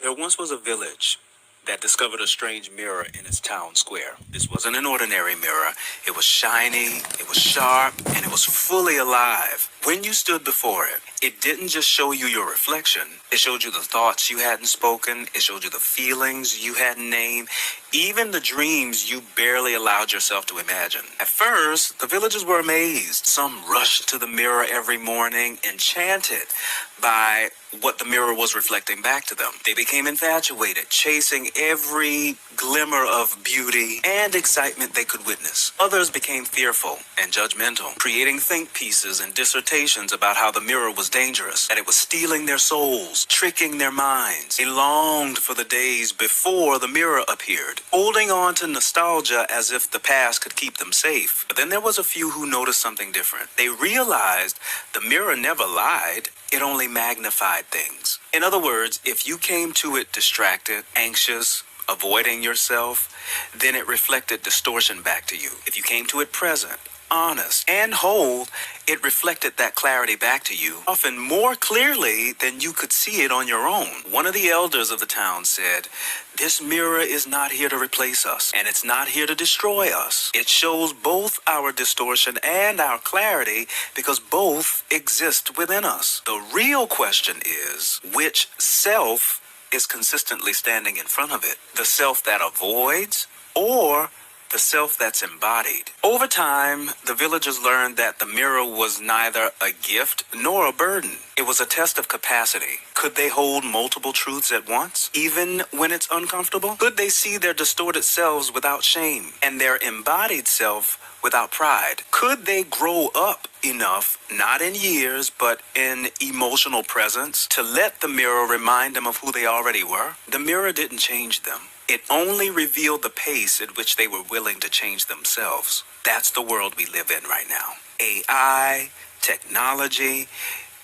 There once was a village that discovered a strange mirror in its town square. This wasn't an ordinary mirror. It was shiny, it was sharp, and it was fully alive. When you stood before it, it didn't just show you your reflection. It showed you the thoughts you hadn't spoken. It showed you the feelings you hadn't named, even the dreams you barely allowed yourself to imagine. At first, the villagers were amazed. Some rushed to the mirror every morning, enchanted by what the mirror was reflecting back to them. They became infatuated, chasing every glimmer of beauty and excitement they could witness. Others became fearful and judgmental, creating think pieces and dissertations about how the mirror was dangerous, that it was stealing their souls, tricking their minds. They longed for the days before the mirror appeared, holding on to nostalgia as if the past could keep them safe. But then there was a few who noticed something different. They realized the mirror never lied. It only magnified things. In other words, if you came to it distracted, anxious, avoiding yourself, then it reflected distortion back to you. If you came to it present, honest, and whole, it reflected that clarity back to you, often more clearly than you could see it on your own. One of the elders of the town said, "This mirror is not here to replace us, and it's not here to destroy us. It shows both our distortion and our clarity because both exist within us. The real question is, which self is consistently standing in front of it? The self that avoids, or the self that's embodied?" Over time, the villagers learned that the mirror was neither a gift nor a burden. It was a test of capacity. Could they hold multiple truths at once, even when it's uncomfortable? Could they see their distorted selves without shame and their embodied self without pride? Could they grow up enough, not in years, but in emotional presence, to let the mirror remind them of who they already were? The mirror didn't change them. It only revealed the pace at which they were willing to change themselves. That's the world we live in right now. AI, technology,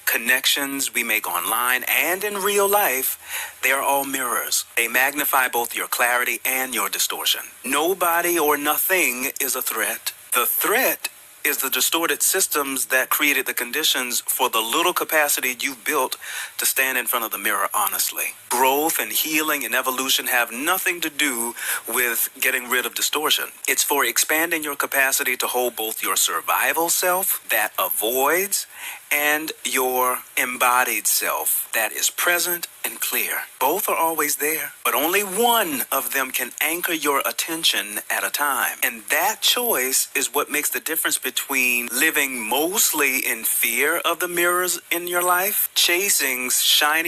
connections we make online and in real life, they are all mirrors. They magnify both your clarity and your distortion. Nobody or nothing is a threat. The threat is the distorted systems that created the conditions for the little capacity you've built to stand in front of the mirror honestly. Growth and healing and evolution have nothing to do with getting rid of distortion. It's for expanding your capacity to hold both your survival self that avoids and your embodied self that is present and clear. Both are always there, but only one of them can anchor your attention at a time. And that choice is what makes the difference between living mostly in fear of the mirrors in your life, chasing shiny